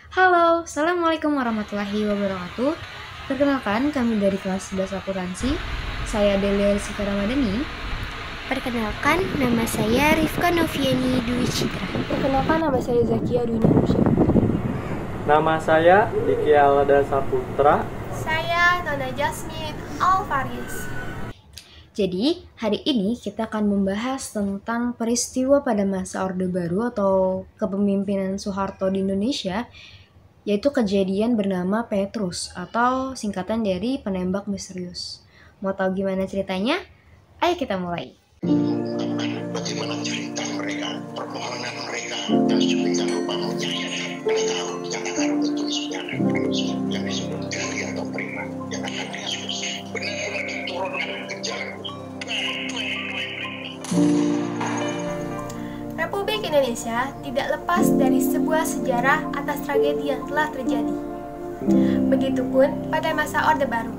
Halo, Assalamualaikum warahmatullahi wabarakatuh. Perkenalkan, kami dari kelas 11 akuntansi. Saya Delia Rizka Ramadhani. Perkenalkan, nama saya Rifka Noviani Dwi Citra. Perkenalkan, nama saya Zakia Dwi Nurusya. Nama saya Diki Alada Saputra. Saya Nona Jasmine Alvaris. Jadi, hari ini kita akan membahas tentang peristiwa pada masa Orde Baru atau kepemimpinan Soeharto di Indonesia, yaitu kejadian bernama Petrus atau singkatan dari penembak misterius. Mau tahu gimana ceritanya? Ayo kita mulai. Bagaimana cerita mereka, permohonan mereka, dan sedemikian rupa menyayat. Kita tahu dikatakan betul sebenarnya Petrus yang disebut Gali atau Prima yang akan Yesus benar-benar diturunkan ke jalan. Republik Indonesia tidak lepas dari sebuah sejarah atas tragedi yang telah terjadi. Begitupun pada masa Orde Baru.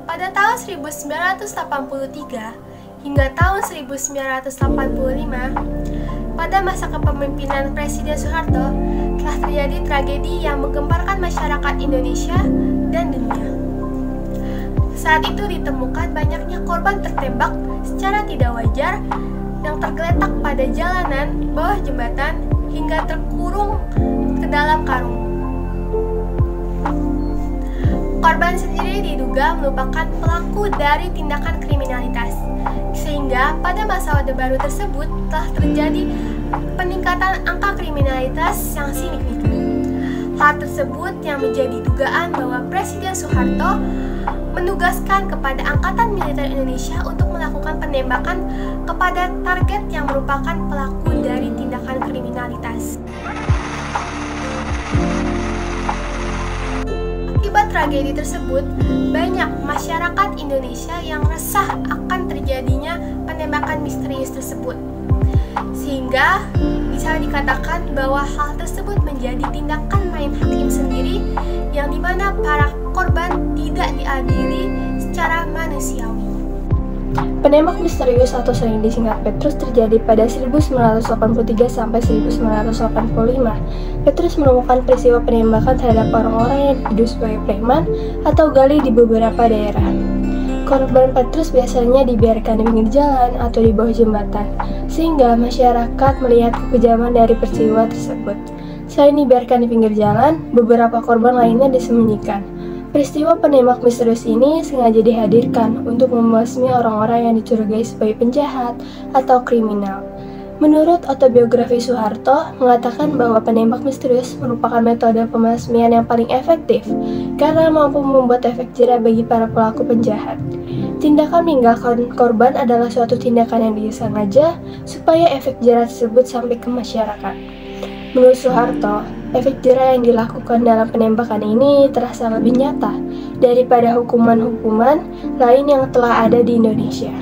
Pada tahun 1983 hingga tahun 1985, pada masa kepemimpinan Presiden Soeharto, telah terjadi tragedi yang menggemparkan masyarakat Indonesia dan dunia. Saat itu ditemukan banyaknya korban tertembak secara tidak wajar yang tergeletak pada jalanan, bawah jembatan, hingga terkurung ke dalam karung. Korban sendiri diduga merupakan pelaku dari tindakan kriminalitas, sehingga pada masa Orde Baru tersebut telah terjadi peningkatan angka kriminalitas yang signifikan. Hal tersebut yang menjadi dugaan bahwa Presiden Soeharto menugaskan kepada Angkatan Militer Indonesia untuk melakukan penembakan kepada target yang merupakan pelaku dari tindakan kriminalitas. Akibat tragedi tersebut, banyak masyarakat Indonesia yang resah akan terjadinya penembakan misterius tersebut. Sehingga bisa dikatakan bahwa hal tersebut menjadi tindakan main hakim sendiri yang dimana para korban tidak diadili secara manusiawi. Penembak misterius atau sering disingkat Petrus terjadi pada 1983 sampai 1985. Petrus menemukan peristiwa penembakan terhadap orang-orang yang dituduh sebagai preman atau gali di beberapa daerah. Korban Petrus biasanya dibiarkan di pinggir jalan atau di bawah jembatan, sehingga masyarakat melihat kekejaman dari peristiwa tersebut. Selain dibiarkan di pinggir jalan, beberapa korban lainnya disembunyikan. Peristiwa penembak misterius ini sengaja dihadirkan untuk membasmi orang-orang yang dicurigai sebagai penjahat atau kriminal. Menurut autobiografi Soeharto, mengatakan bahwa penembak misterius merupakan metode pembasmian yang paling efektif karena mampu membuat efek jera bagi para pelaku penjahat. Tindakan meninggalkan korban adalah suatu tindakan yang disengaja supaya efek jera tersebut sampai ke masyarakat. Menurut Soeharto, efek jera yang dilakukan dalam penembakan ini terasa lebih nyata daripada hukuman-hukuman lain yang telah ada di Indonesia.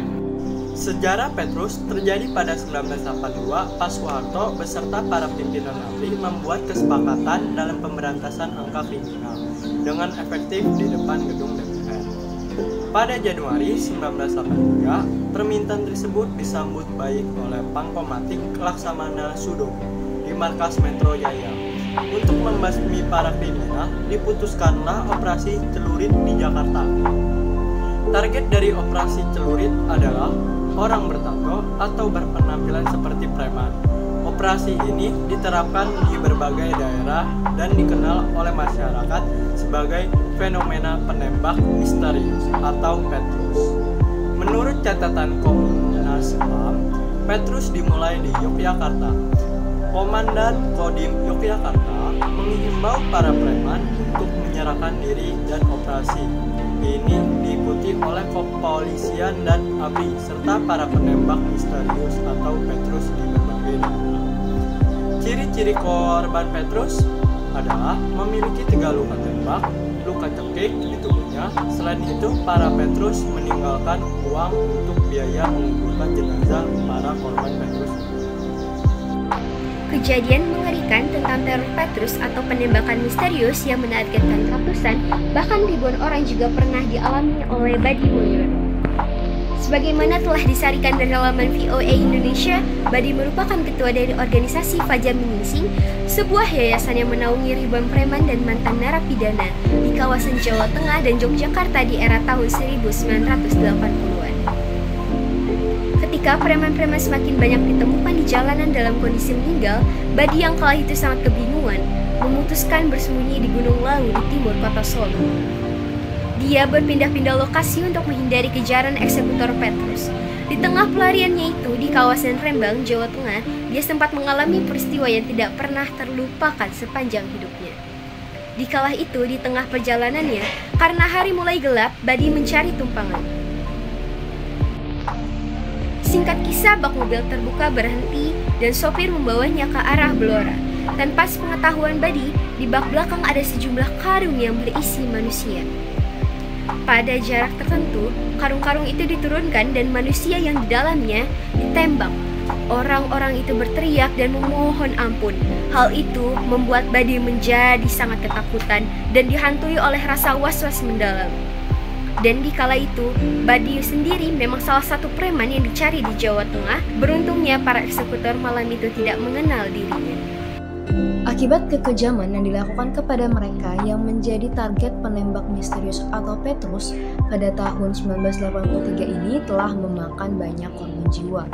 Sejarah Petrus terjadi pada 1982 pas Soeharto beserta para pimpinan ABRI membuat kesepakatan dalam pemberantasan angka kriminal dengan efektif di depan gedung DPR. Pada Januari 1983, permintaan tersebut disambut baik oleh Pangkomatik Laksamana Sudo di markas Metro Jaya. Untuk membasmi para kriminal, diputuskanlah operasi celurit di Jakarta. Target dari operasi celurit adalah orang bertato atau berpenampilan seperti preman. Operasi ini diterapkan di berbagai daerah dan dikenal oleh masyarakat sebagai fenomena penembak misterius atau Petrus. Menurut catatan Komnas HAM, Petrus dimulai di Yogyakarta. Komandan Kodim Yogyakarta menghimbau para preman untuk menyerahkan diri dan operasi ini diikuti oleh kepolisian dan ABRI serta para penembak misterius atau Petrus di berbagai daerah. Ciri-ciri korban Petrus adalah memiliki 3 luka tembak, luka cekik di tubuhnya. Selain itu, para Petrus meninggalkan uang untuk biaya menguburkan jenazah para korban Petrus. Kejadian mengerikan tentang teror Petrus atau penembakan misterius yang menargetkan ratusan, bahkan ribuan orang juga pernah dialami oleh Badi Mulyono. Sebagaimana telah disarikan dari laman VOA Indonesia, Badi merupakan ketua dari organisasi Fajar Menyingsing, sebuah yayasan yang menaungi ribuan preman dan mantan narapidana di kawasan Jawa Tengah dan Yogyakarta di era tahun 1980-an. Ketika preman-preman semakin banyak ditemukan di jalanan dalam kondisi meninggal, Badi yang kala itu sangat kebingungan, memutuskan bersembunyi di Gunung Lawu di timur kota Solo. Dia berpindah-pindah lokasi untuk menghindari kejaran eksekutor Petrus. Di tengah pelariannya itu di kawasan Rembang, Jawa Tengah, dia sempat mengalami peristiwa yang tidak pernah terlupakan sepanjang hidupnya. Di kala itu, di tengah perjalanannya, karena hari mulai gelap, Badi mencari tumpangan. Singkat kisah, bak mobil terbuka berhenti dan sopir membawanya ke arah Blora. Tanpa sepengetahuan Badi, di bak belakang ada sejumlah karung yang berisi manusia. Pada jarak tertentu, karung-karung itu diturunkan dan manusia yang di dalamnya ditembak. Orang-orang itu berteriak dan memohon ampun. Hal itu membuat Badi menjadi sangat ketakutan dan dihantui oleh rasa was-was mendalam. Dan di kala itu, Badi sendiri memang salah satu preman yang dicari di Jawa Tengah. Beruntungnya para eksekutor malam itu tidak mengenal dirinya. Akibat kekejaman yang dilakukan kepada mereka yang menjadi target penembak misterius atau Petrus pada tahun 1983 ini telah memakan banyak korban jiwa.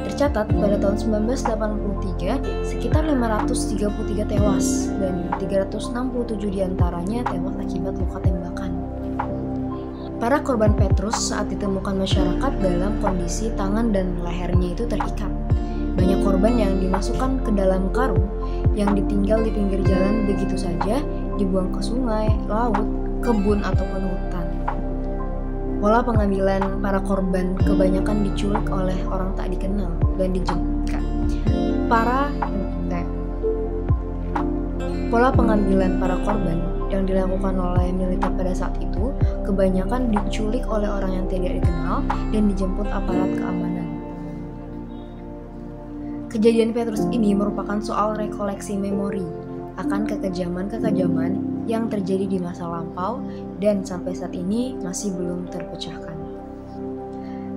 Tercatat pada tahun 1983 sekitar 533 tewas dan 367 diantaranya tewas akibat luka tembakan. Para korban Petrus saat ditemukan masyarakat dalam kondisi tangan dan lehernya itu terikat. Banyak korban yang dimasukkan ke dalam karung yang ditinggal di pinggir jalan begitu saja, dibuang ke sungai, laut, kebun, ataupun hutan. Pola pengambilan para korban kebanyakan diculik oleh orang tak dikenal dan dijemputkan. Pola pengambilan para korban yang dilakukan oleh militer pada saat itu kebanyakan diculik oleh orang yang tidak dikenal dan dijemput aparat keamanan. Kejadian Petrus ini merupakan soal rekoleksi memori akan kekejaman-kekejaman yang terjadi di masa lampau dan sampai saat ini masih belum terpecahkan.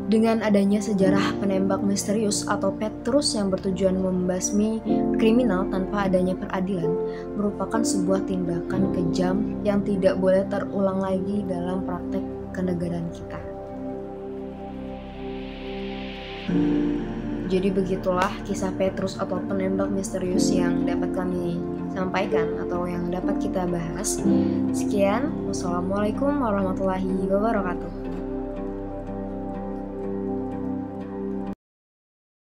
Dengan adanya sejarah penembak misterius atau Petrus yang bertujuan membasmi kriminal tanpa adanya peradilan merupakan sebuah tindakan kejam yang tidak boleh terulang lagi dalam praktek kenegaraan kita. Jadi begitulah kisah Petrus atau penembak misterius yang dapat kami sampaikan atau yang dapat kita bahas. Sekian, wassalamualaikum warahmatullahi wabarakatuh.